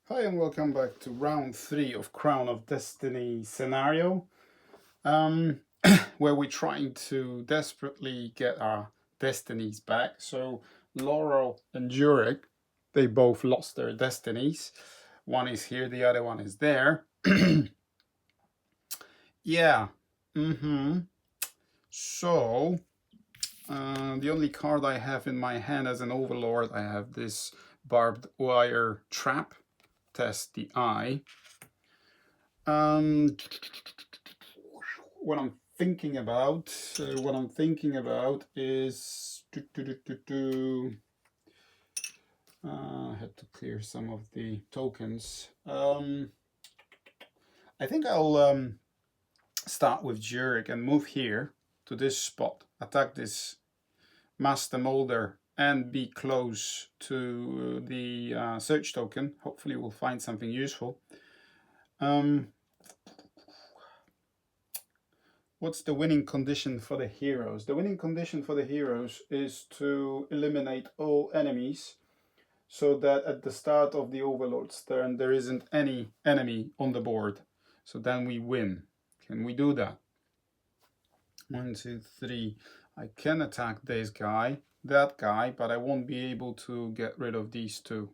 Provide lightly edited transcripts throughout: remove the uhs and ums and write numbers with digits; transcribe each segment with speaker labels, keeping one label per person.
Speaker 1: Hi and welcome back to round 3 of Crown of Destiny scenario, um, where we're trying to desperately get our destinies back. So Laurel and Jurek, they both lost their destinies. One is here, the other one is there. Yeah. Mm-hmm. So the only card I have in my hand as an overlord, I have this barbed wire trap. Test the eye. Um, what I'm thinking about, is I had to clear some of the tokens. I think I'll start with Jurek and move here to this spot, attack this Master Molder, and be close to the search token. Hopefully, we'll find something useful. What's the winning condition for the heroes? The winning condition for the heroes is to eliminate all enemies so that at the start of the Overlord's turn there isn't any enemy on the board. So then we win. Can we do that? 1, 2, 3. I can attack this guy, that guy, but I won't be able to get rid of these two.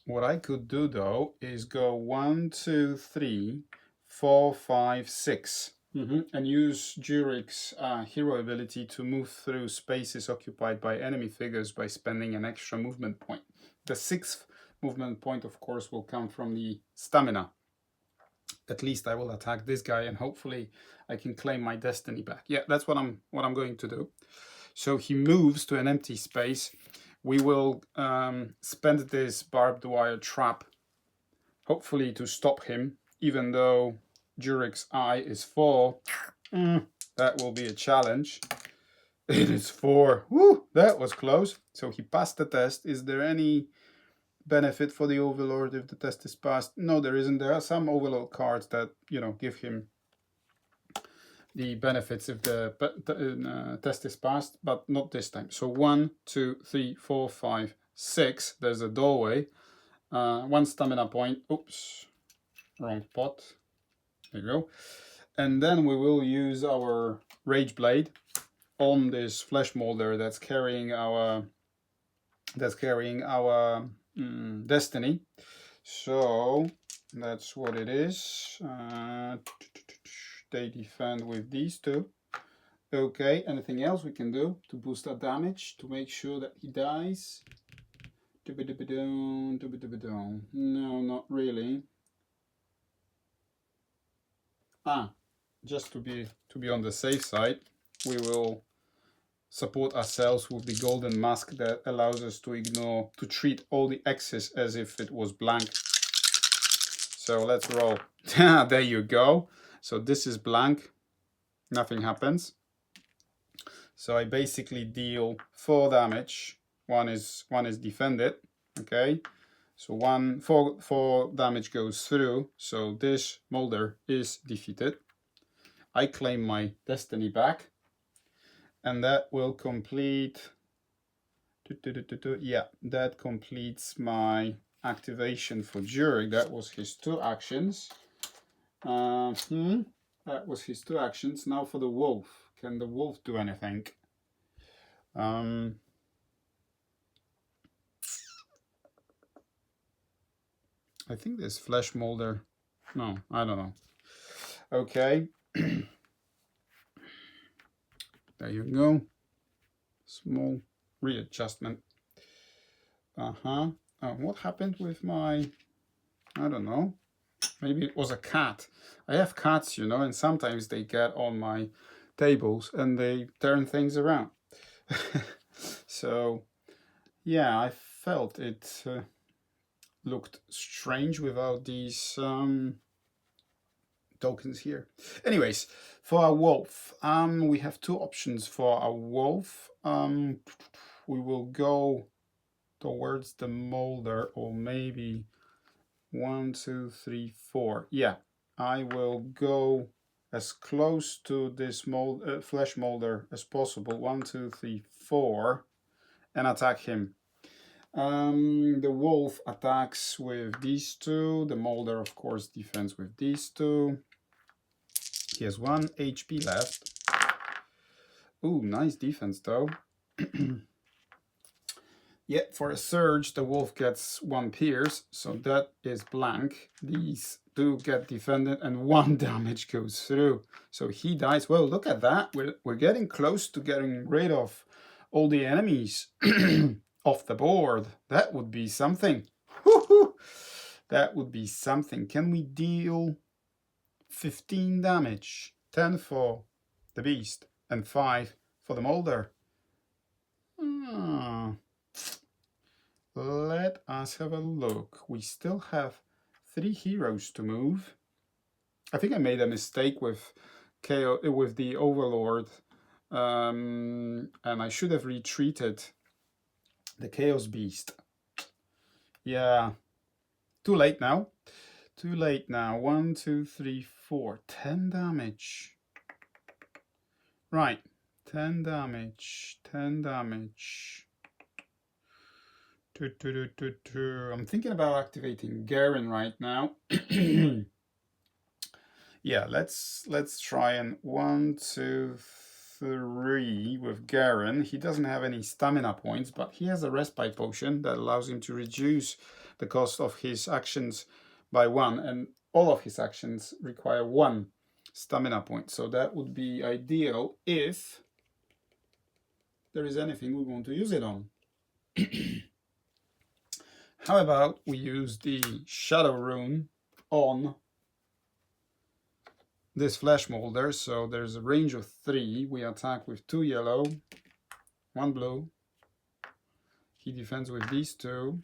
Speaker 1: What I could do though is go 1, 2, 3, 4, 5, 6. And use Jurek's hero ability to move through spaces occupied by enemy figures by spending an extra movement point. The 6th movement point, of course, will come from the stamina. At least I will attack this guy and hopefully I can claim my destiny back. Yeah, that's what I'm going to do. So he moves to an empty space. We will spend this barbed wire trap, hopefully to stop him, even though Jurek's eye is 4. That will be a challenge. It is 4. Woo, that was close. So he passed the test. Is there any benefit for the Overlord if the test is passed? No, there isn't. There are some Overlord cards that, give him the benefits if the test is passed, but not this time. So 1, 2, 3, 4, 5, 6. There's a doorway. 1 stamina point. Oops, wrong spot. There you go. And then we will use our Rage Blade on this Flesh Molder that's carrying our destiny. So that's what it is. They defend with these two. Okay, anything else we can do to boost our damage to make sure that he dies? No, not really. Just to be on the safe side, we will support ourselves with the golden mask that allows us to treat all the X's as if it was blank. So let's roll. There you go. So this is blank. Nothing happens. So I basically deal 4 damage. One is defended. Okay. So 4 damage goes through. So this Molder is defeated. I claim my destiny back. And that will complete. Yeah, that completes my activation for Jurek. That was his 2 actions. That was his 2 actions. Now for the wolf. Can the wolf do anything? I think this Flesh Molder. No, I don't know. Okay. There you go. Small readjustment. What happened with my... I don't know. Maybe it was a cat. I have cats, and sometimes they get on my tables and they turn things around. So, yeah, I felt it looked strange without these tokens here. Anyways, for our wolf, we have 2 options for our wolf. We will go towards the Molder, or maybe 1, 2, 3, 4. Yeah, I will go as close to this flesh molder as possible. 1, 2, 3, 4, and attack him. The wolf attacks with these two. The molder, of course, defends with these two. He has 1 HP left. Ooh, nice defense though. Yeah, for a surge, the wolf gets 1 pierce, so that is blank. These do get defended, and 1 damage goes through. So he dies. Well, look at that. We're getting close to getting rid of all the enemies off the board. That would be something. That would be something. Can we deal 15 damage? 10 for the beast and 5 for the molder. Let us have a look. We still have 3 heroes to move. I think I made a mistake with the Overlord, and I should have retreated the Chaos Beast. Yeah, too late now. Too late now. 1, 2, 3, 4. 10 damage. Right. 10 damage. 10 damage. I'm thinking about activating Garen right now. Yeah, let's try and 1, 2, 3 with Garen. He doesn't have any stamina points, but he has a respite potion that allows him to reduce the cost of his actions by 1, and all of his actions require 1 stamina point. So that would be ideal if there is anything we want to use it on. How about we use the Shadow Rune on this flesh molder? So there's a range of 3. We attack with 2 yellow, 1 blue. He defends with these 2.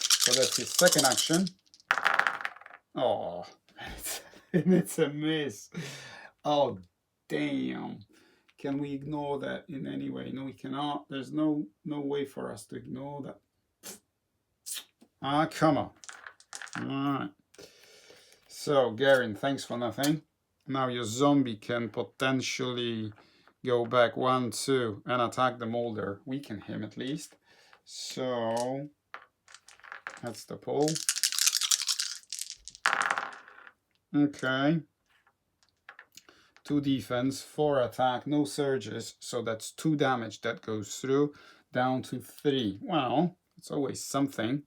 Speaker 1: So that's his second action. Oh, it's a miss. Oh, damn. Can we ignore that in any way? No, we cannot. There's no way for us to ignore that. Ah, come on. All right. So, Garen, thanks for nothing. Now your zombie can potentially go back 1, 2 and attack the molder. Weaken him at least. So, that's the pull. Okay. 2 defense, 4 attack, no surges, so that's 2 damage that goes through, down to 3. Well, it's always something.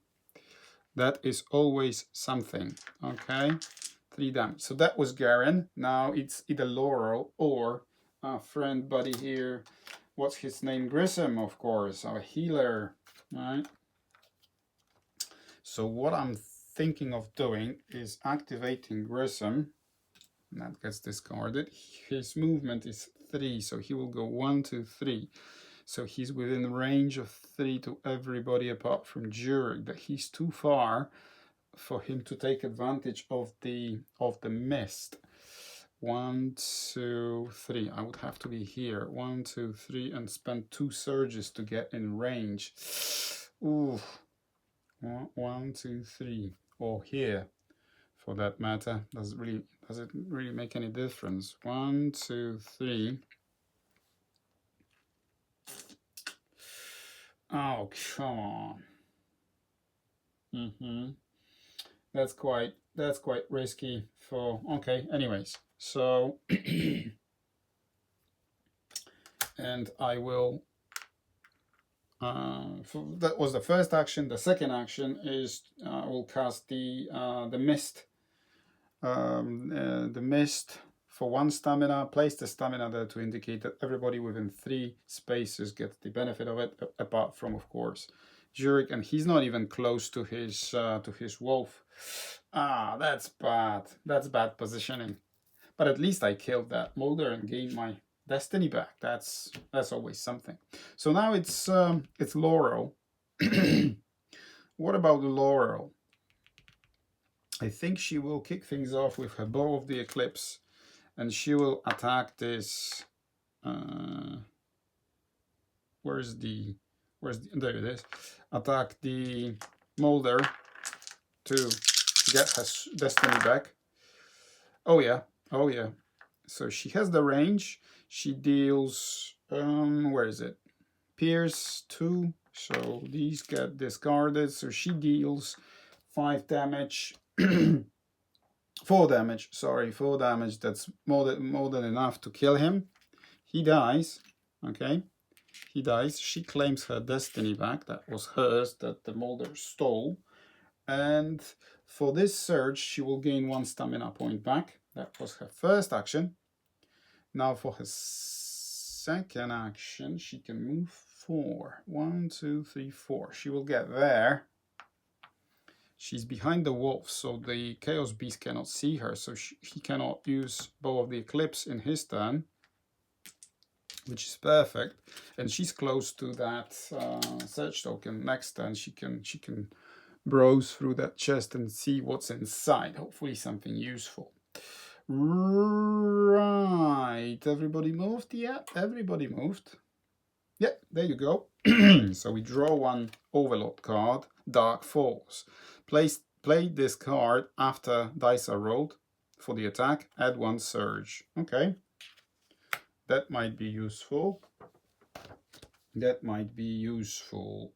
Speaker 1: That is always something. Okay, 3 damage. So that was Garen. Now it's either Laurel or our friend buddy here. What's his name? Grissom, of course, our healer. Right. So what I'm thinking of doing is activating Grissom. And that gets discarded. His movement is 3, so he will go 1, 2, 3. So he's within range of 3 to everybody apart from Jurek. But he's too far for him to take advantage of the mist. 1, 2, 3. I would have to be here. 1, 2, 3, and spend 2 surges to get in range. Ooh. 1, 2, 3. Or here, for that matter. Does it really make any difference? 1, 2, 3. Oh, come on. That's quite risky for. Okay, anyways. So and I will that was the first action. The second action is I will cast the mist. The mist for 1 stamina. Place the stamina there to indicate that everybody within 3 spaces gets the benefit of it, apart from, of course, Jurek, and he's not even close to his wolf. Ah, that's bad. That's bad positioning. But at least I killed that molder and gained my destiny back. That's always something. So now it's Laurel. What about Laurel? I think she will kick things off with her Bow of the Eclipse, and she will attack this. There it is. Attack the molder to get her destiny back. Oh yeah, oh yeah. So she has the range. She deals, where is it? Pierce 2. So these get discarded. So she deals 5 damage. 4 damage, sorry, 4 damage. That's more than enough to kill him. He dies, okay? He dies. She claims her destiny back. That was hers, that the Molder stole. And for this surge, she will gain 1 stamina point back. That was her first action. Now for her second action, she can move 4. 1, 2, 3, 4. She will get there. She's behind the wolf, so the Chaos Beast cannot see her, so he cannot use Bow of the Eclipse in his turn, which is perfect. And she's close to that search token. Next turn, she can browse through that chest and see what's inside. Hopefully something useful. Right, everybody moved? Yeah, everybody moved. Yeah, there you go. So we draw 1 Overlord card, Dark Force. Play this card after dice are rolled for the attack, add 1 surge. Okay, that might be useful. That might be useful.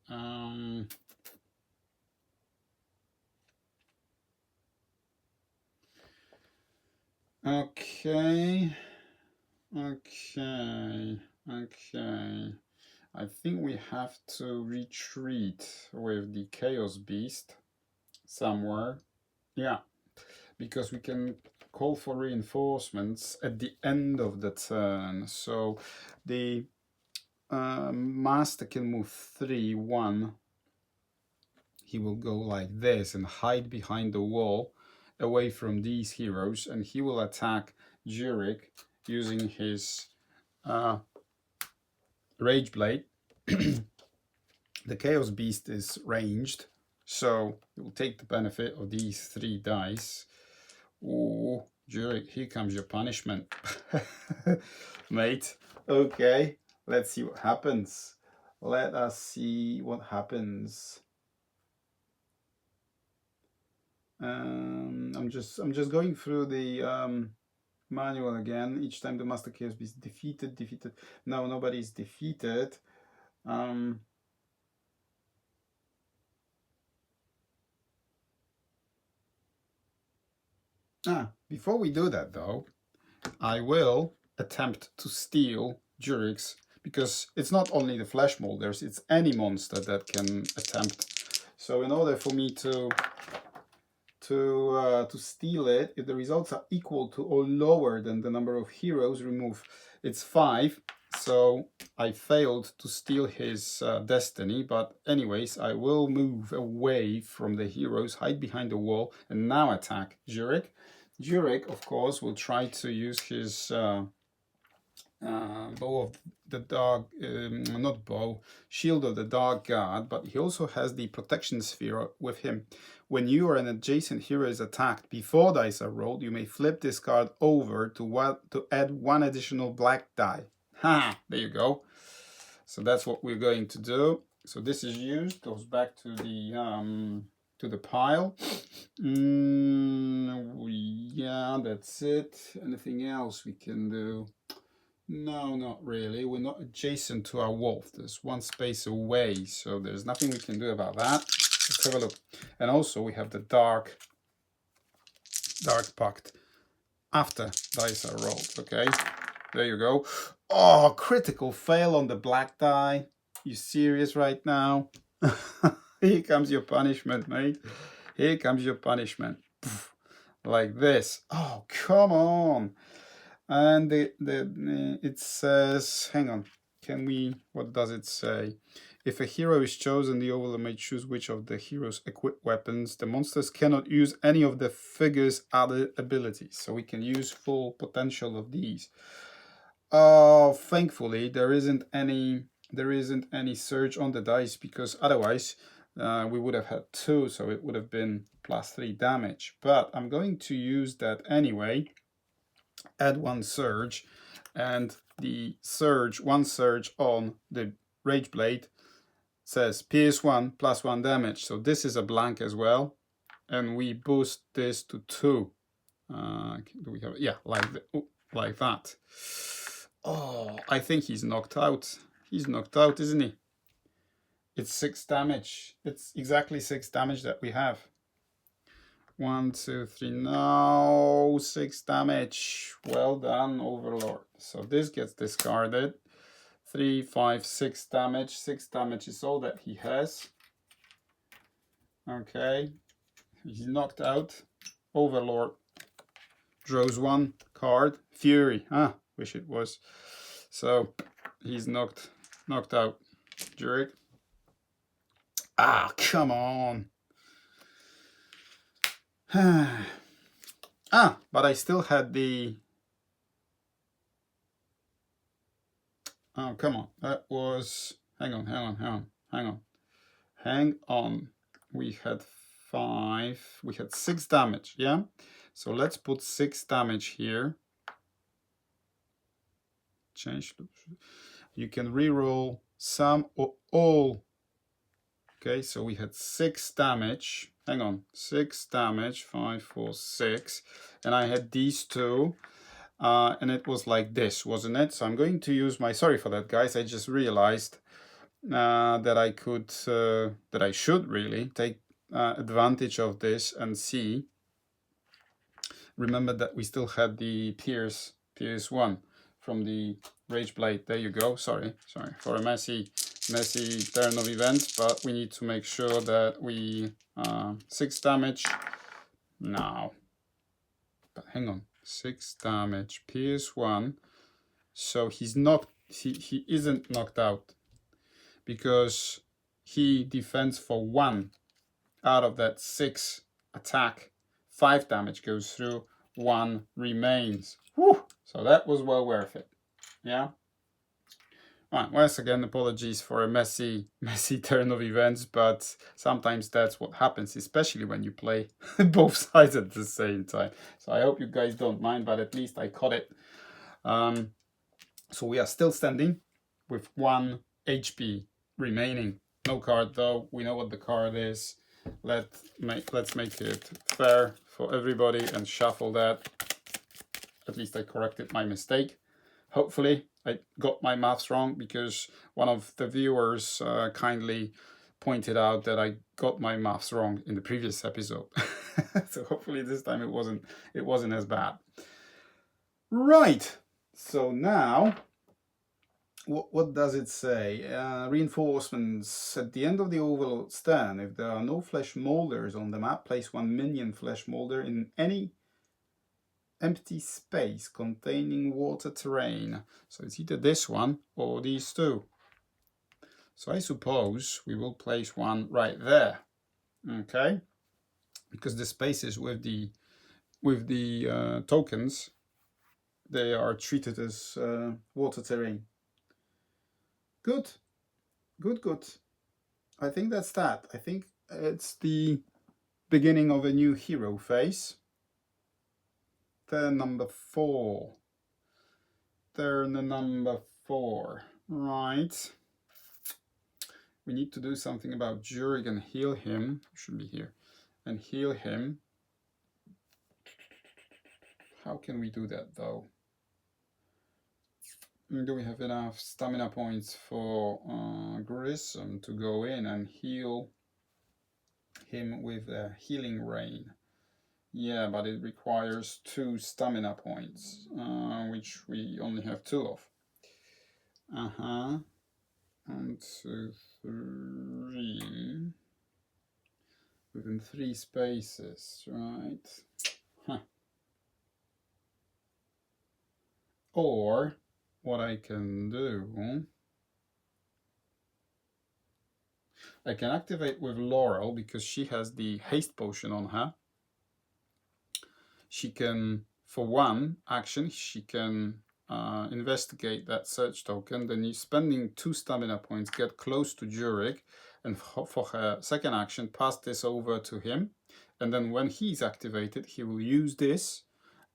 Speaker 1: Okay. I think we have to retreat with the Chaos Beast somewhere. Yeah, because we can call for reinforcements at the end of the turn. So the master can move 3, 1. He will go like this and hide behind the wall away from these heroes, and he will attack Jurik using his Rage Blade. The Chaos Beast is ranged, so you will take the benefit of these 3 dice. Ooh, Jurik, here comes your punishment. Mate. Okay, let's see what happens. Let us see what happens. I'm just going through the manual again. Each time the Master Chaos Beast defeated. No, nobody is defeated. Before we do that though, I will attempt to steal Jurik's, because it's not only the Flesh Molders, it's any monster that can attempt. So in order for me to steal it, if the results are equal to or lower than the number of heroes removed, it's 5. So I failed to steal his destiny, but anyways, I will move away from the heroes, hide behind the wall, and now attack Jurik. Jurik, of course, will try to use his Bow of the Dark, not bow, Shield of the Dark God, but he also has the Protection Sphere with him. When you or an adjacent hero is attacked before dice are rolled, you may flip this card over to add 1 additional black die. Ha! There you go. So that's what we're going to do. So this is used, goes back to the pile. Yeah, that's it. Anything else we can do? No, not really. We're not adjacent to our wolf. There's 1 space away, so there's nothing we can do about that. Let's have a look. And also we have the Dark Pact after dice are rolled. Okay, there you go. Oh, critical fail on the black die. You serious right now? Here comes your punishment, mate. Here comes your punishment. Like this. Oh, come on. And it says, hang on, what does it say? If a hero is chosen, the overlord may choose which of the hero's equipped weapons. The monsters cannot use any of the figure's other abilities, so we can use full potential of these. Thankfully, there isn't any surge on the dice, because otherwise we would have had 2, so it would have been +3 damage. But I'm going to use that anyway. Add 1 surge, and the surge, 1 surge on the Rage Blade says pierce 1 +1 damage. So this is a blank as well, and we boost this to 2. Do we have? Yeah, like that. Oh, I think he's knocked out. He's knocked out, isn't he? It's 6 damage. It's exactly 6 damage that we have. 1, 2, 3. No, 6 damage. Well done, Overlord. So this gets discarded. 3, 5, 6 damage. 6 damage is all that he has. Okay. He's knocked out. Overlord draws 1 card. Fury. Ah, wish it was. So he's knocked out. Jurek. Ah, come on. But I still had the... Oh, come on. That was... Hang on. We had 5. We had 6 damage, yeah? So let's put 6 damage here. Change. You can reroll some or all. Okay, so we had 6 damage. Hang on. 6 damage. 5, 4, 6. And I had these 2. And it was like this, wasn't it? So I'm going to use my... Sorry for that, guys. I just realized that I could... that I should really take advantage of this and see. Remember that we still had the Pierce 1 from the Rage Blade. There you go. Sorry for a messy turn of events, but we need to make sure that we 6 damage now. But hang on, 6 damage, Pierce 1. So he's not he isn't knocked out because he defends for 1 out of that 6 attack. 5 damage goes through, 1 remains. Whew! So that was well worth it. Yeah. Right, once again, apologies for a messy turn of events, but sometimes that's what happens, especially when you play both sides at the same time. So I hope you guys don't mind, but at least I caught it. So we are still standing with 1 HP remaining. No card though. We know what the card is. Let's make it fair for everybody and shuffle that. At least I corrected my mistake. Hopefully I got my maths wrong, because one of the viewers kindly pointed out that I got my maths wrong in the previous episode. So hopefully this time it wasn't as bad. Right. So now, what does it say? Reinforcements. At the end of the Overlord's turn, if there are no flesh molders on the map, place 1 minion flesh molder in any empty space containing water terrain. So it's either this one or these 2. So I suppose we will place 1 right there. Okay, because the spaces with the tokens, they are treated as water terrain. Good. I think that's that. I think it's the beginning of a new hero phase. Turn number 4. Right. We need to do something about Jurek and heal him. Should be here. And heal him. How can we do that though? Do we have enough stamina points for Grissom to go in and heal him with a healing rain? Yeah, but it requires 2 stamina points, which we only have 2 of. 1, 2, 3. Within 3 spaces, right? Huh. Or what I can do, I can activate with Laurel, because she has the haste potion on her. She can, for 1 action, she can investigate that search token. Then you spending 2 stamina points, get close to Jurek, and for her second action, pass this over to him. And then when he's activated, he will use this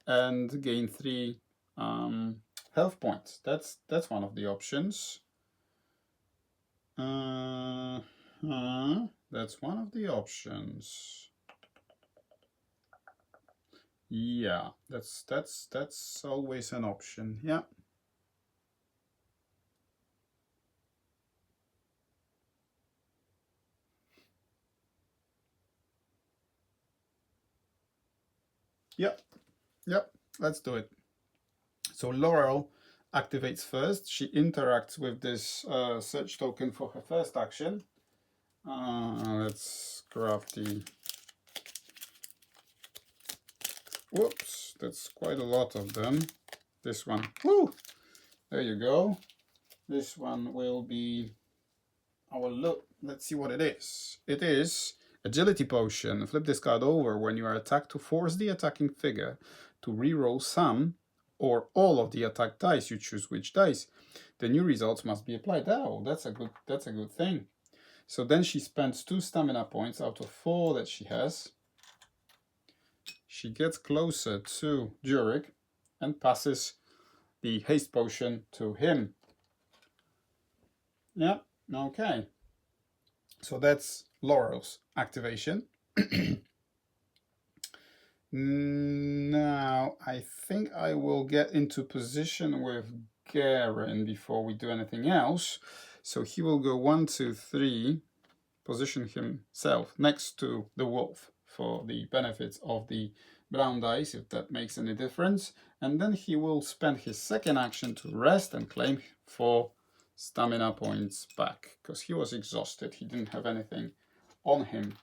Speaker 1: and gain 3 health points. That's one of the options. That's one of the options. Yeah, that's always an option. Yeah. Yep. Yep. Let's do it. So Laurel activates first. She interacts with this search token for her first action. Let's grab the... Whoops, that's quite a lot of them. This one. Woo! There you go. This one will be... I will look. Let's see what it is. It is Agility Potion. Flip this card over when you are attacked to force the attacking figure to reroll some or all of the attack dice. You choose which dice. The new results must be applied. Oh, that's a good thing. So then she spends 2 stamina points out of 4 that she has. She gets closer to Jurek and passes the haste potion to him. Yeah, okay. So that's Laurel's activation. Now, I think I will get into position with Garen before we do anything else. So he will go 1, 2, 3, position himself next to the wolf for the benefits of the brown dice, if that makes any difference. And then he will spend his second action to rest and claim 4 stamina points back, because he was exhausted. He didn't have anything on him.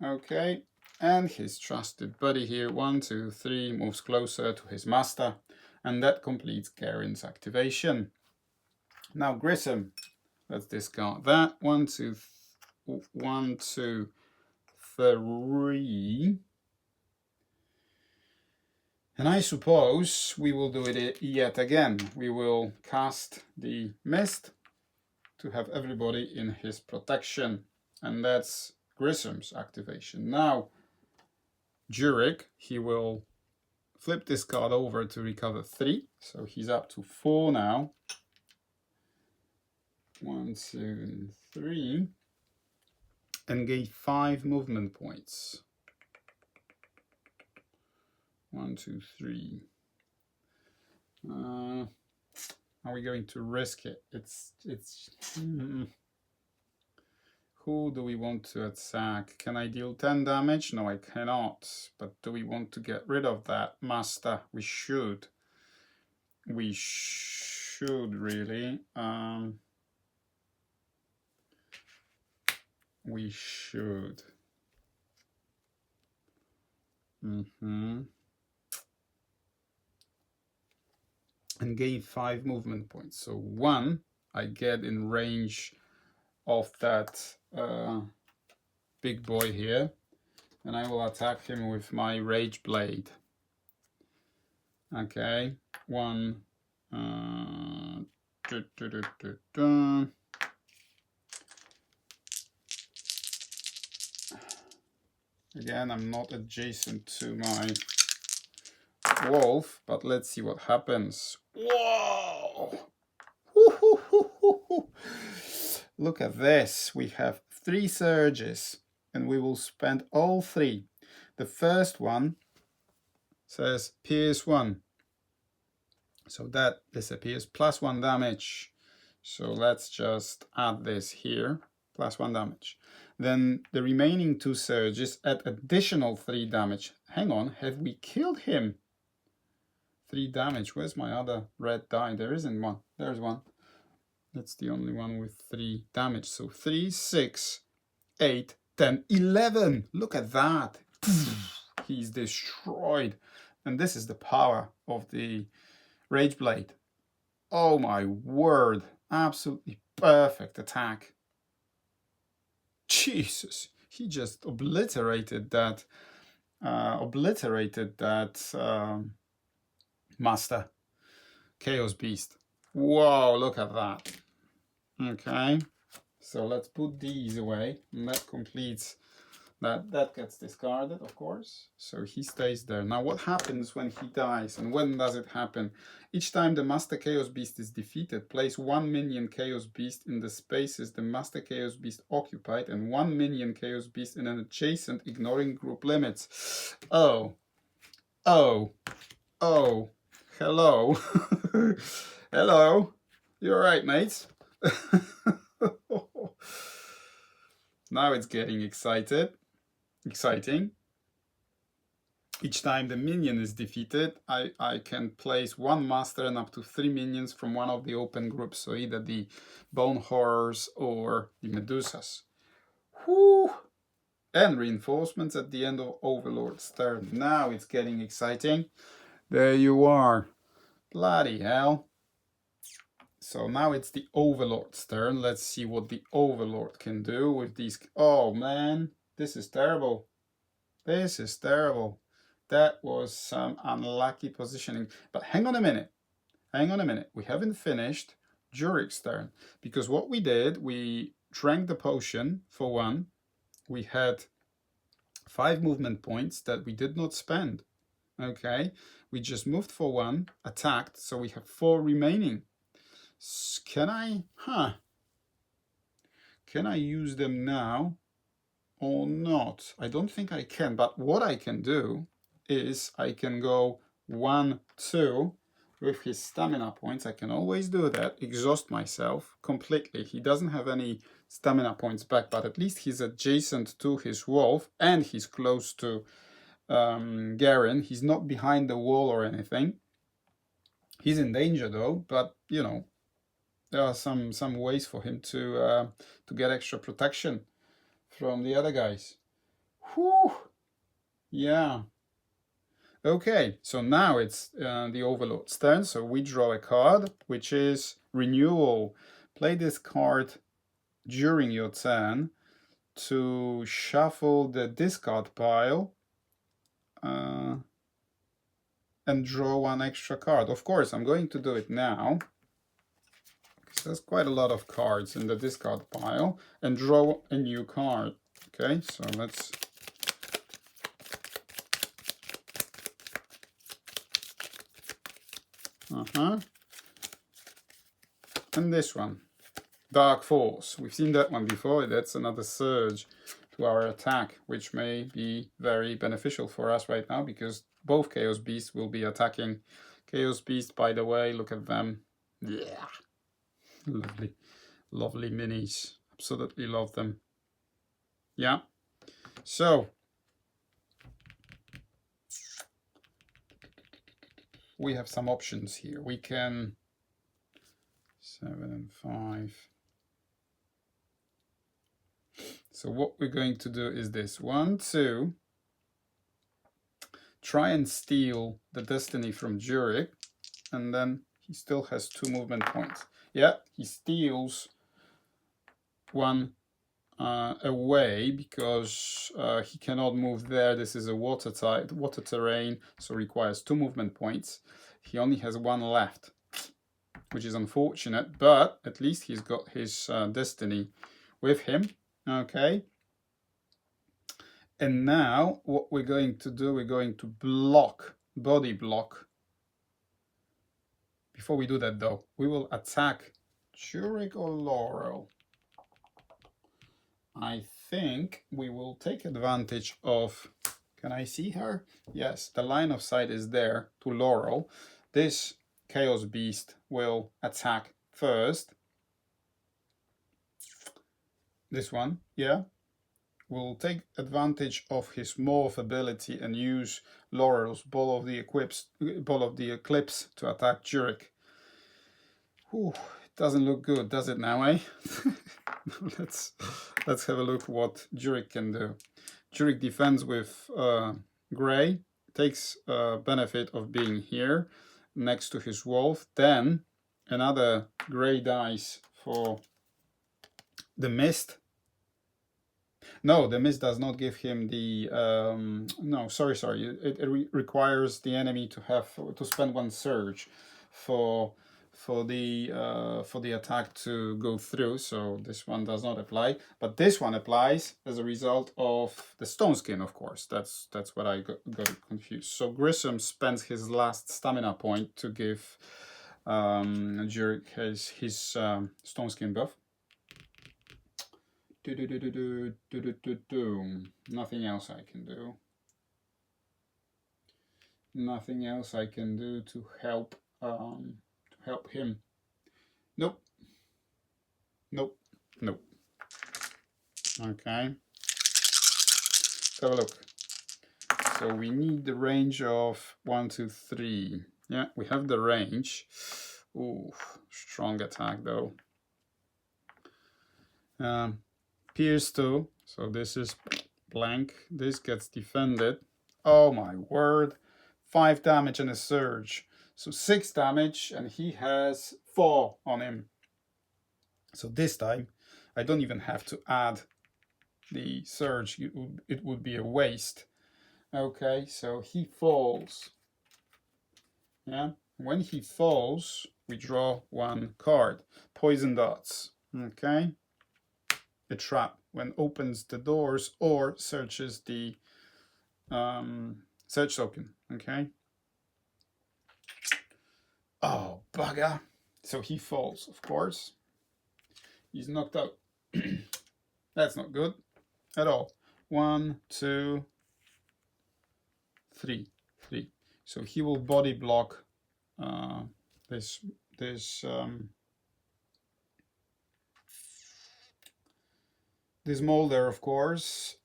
Speaker 1: Okay, and his trusted buddy here, 1, 2, 3, moves closer to his master, and that completes Garen's activation. Now Grissom, let's discard that. 1, 2, 3. And I suppose we will do it yet again. We will cast the mist to have everybody in his protection. And that's Grissom's activation. Now, Jurek, he will flip this card over to recover 3. So he's up to 4 now. 1, 2, 3. And gain 5 movement points. 1, 2, 3. Are we going to risk it? Who do we want to attack? Can I deal 10 damage? No, I cannot. But do we want to get rid of that master? We should. We should really. We should. And gain 5 movement points. So 1 I get in range of that big boy here, and I will attack him with my Rage Blade. Okay, 1. Again, I'm not adjacent to my wolf, but let's see what happens. Whoa! Look at this. We have 3 surges, and we will spend all 3. The first one says Pierce 1. So that disappears. +1 damage. So let's just add this here. +1 damage. Then the remaining 2 surges add additional 3 damage. Hang on, have we killed him? 3 damage. Where's my other red die? There isn't one. There's one. That's the only one with 3 damage. So 3, 6, 8, 10, 11. Look at that. He's destroyed. And this is the power of the Rage Blade. Oh my word. Absolutely perfect attack. Jesus. He just obliterated that. Master. Chaos Beast. Whoa, look at that. Okay, so let's put these away, and that completes that. That gets discarded, of course, so he stays there. Now what happens when he dies, and when does it happen? Each time the Master Chaos Beast is defeated, place 1 minion Chaos Beast in the spaces the Master Chaos Beast occupied, and 1 minion Chaos Beast in an adjacent, ignoring group limits. Oh, Oh, oh, hello. Hello. You alright, mates? Now it's getting exciting. Each time the minion is defeated, I can place one master and up to 3 minions from one of the open groups, so either the Bone Horrors or the Medusas. Whew! And reinforcements at the end of Overlord's turn. Now it's getting exciting. There you are. Bloody hell. So now it's the Overlord's turn. Let's see what the Overlord can do with these. Oh man, this is terrible. This is terrible. That was some unlucky positioning. But hang on a minute. Hang on a minute. We haven't finished Jurik's turn. Because what we did, we drank the potion for one. We had 5 movement points that we did not spend. Okay. We just moved for one, attacked. So we have 4 remaining. Can I? Can I use them now or not? I don't think I can. But what I can do is I can go 1, 2 with his stamina points. I can always do that, exhaust myself completely. He doesn't have any stamina points back, but at least he's adjacent to his wolf and he's close to Garen. He's not behind the wall or anything. He's in danger though, but you know, there are some ways for him to get extra protection from the other guys. Whew! Yeah. Okay, so now it's the Overlord's turn. So we draw a card, which is Renewal. Play this card during your turn to shuffle the discard pile and draw 1 extra card. Of course, I'm going to do it now. There's quite a lot of cards in the discard pile, and draw a new card. Okay, so let's and this one, Dark Force. We've seen that one before. That's another surge to our attack, which may be very beneficial for us right now because both Chaos Beasts will be attacking. Chaos Beast, by the way, look at them. Yeah. Lovely, lovely minis. Absolutely love them. Yeah. So we have some options here. We can 7 and 5. So what we're going to do is this. 1, 2. Try and steal the destiny from Jurik, and then he still has 2 movement points. Yeah, he steals 1 away because he cannot move there. This is a water terrain, so requires 2 movement points. He only has 1 left, which is unfortunate, but at least he's got his destiny with him. Okay. And now what we're going to do, we're going to block, body block. Before we do that though, we will attack Jurik or Laurel. I think we will take advantage of, can I see her? Yes, the line of sight is there to Laurel. This Chaos Beast will attack first. This one, yeah. We'll take advantage of his morph ability and use Laurel's Ball of the Eclipse to attack Jurik. Whew, it doesn't look good, does it now, eh? Let's have a look what Jurik can do. Jurik defends with Grey, takes benefit of being here next to his wolf. Then another Grey dice for the Mist. No, the Mist does not give him the no, sorry, it requires the enemy to spend 1 surge for the attack to go through, so this one does not apply, but this one applies as a result of the Stone Skin, of course. That's what I got confused. So Grissom spends his last stamina point to give Jurik his Stone Skin buff. Nothing else I can do. Nothing else I can do to help him. Nope. Nope. Nope. Okay. Let's have a look. So we need the range of 1, 2, 3. Yeah, we have the range. Ooh, strong attack though. Pierce 2. So this is blank. This gets defended. Oh my word. 5 damage and a surge. So 6 damage, and he has 4 on him. So this time I don't even have to add the surge. It would be a waste. Okay, so he falls. Yeah, when he falls, we draw 1 card. Poison dots. Okay, a trap when opens the doors or searches the search token. Okay. Oh, bugger. So he falls, of course. He's knocked out. That's not good at all. 1, 2, 3. So he will body block this molder, of course.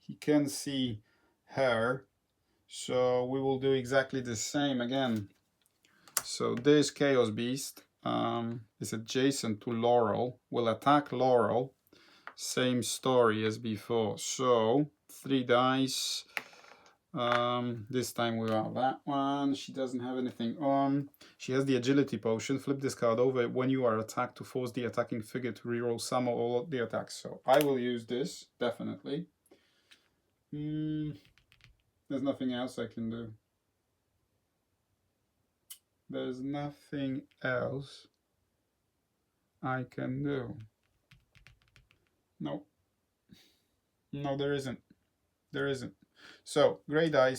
Speaker 1: He can see her, so we will do exactly the same again. So this Chaos Beast is adjacent to Laurel, will attack Laurel. Same story as before. So 3 dice. This time we have that one. She doesn't have anything on. She has the agility potion. Flip this card over when you are attacked to force the attacking figure to reroll some or all the attacks. So I will use this, definitely. There's nothing else I can do. There's nothing else I can do. No. No, there isn't. There isn't. So, grey die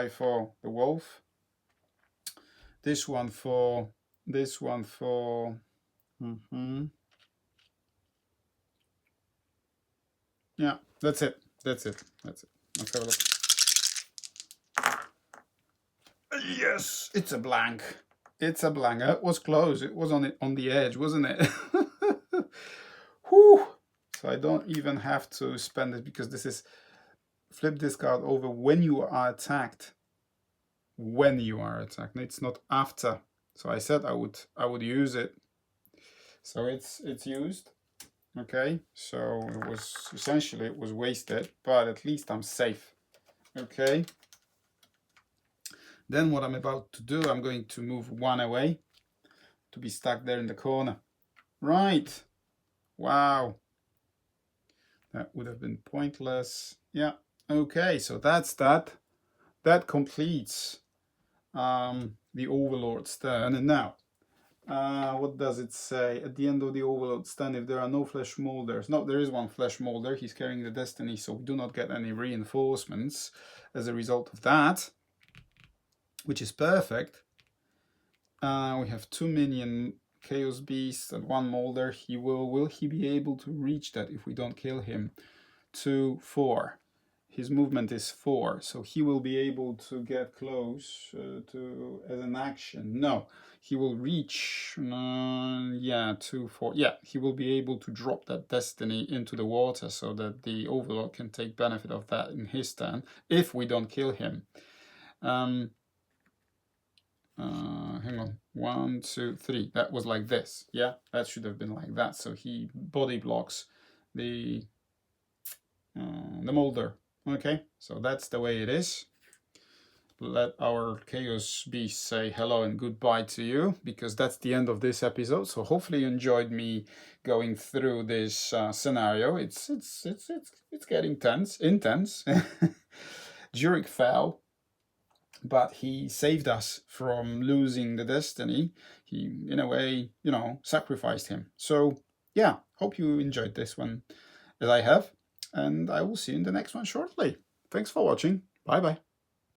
Speaker 1: for the wolf. This one for... Yeah, that's it. Let's have a look. Yes, it's a blank. It's a blank. It was close. It was on the edge, wasn't it? Whew. So I don't even have to spend it because this is... Flip this card over when you are attacked. When you are attacked. It's not after. So I said I would use it. So it's used. Okay. So it was essentially it was wasted, but at least I'm safe. Okay. Then what I'm about to do, I'm going to move 1 away to be stuck there in the corner. Right. Wow. That would have been pointless. Yeah. Okay, so that's that. That completes the Overlord's turn. And now, what does it say? At the end of the Overlord's turn, if there are no flesh molders. No, there is one flesh molder. He's carrying the destiny, so we do not get any reinforcements as a result of that, which is perfect. We have 2 minion Chaos Beasts and 1 molder. Will he be able to reach that if we don't kill him? 2, 4. His movement is 4, so he will be able to get close to as an action. No, he will reach, 2, 4. Yeah, he will be able to drop that destiny into the water so that the Overlord can take benefit of that in his turn, if we don't kill him. Hang on, 1, 2, 3. That was like this. Yeah, that should have been like that. So he body blocks the molder. Okay, so that's the way it is. Let our Chaos Beast say hello and goodbye to you, because that's the end of this episode. So hopefully you enjoyed me going through this scenario. It's getting intense. Jurik fell, but he saved us from losing the destiny. He, in a way, sacrificed him. So yeah, hope you enjoyed this one as I have. And I will see you in the next one shortly. Thanks for watching. Bye-bye.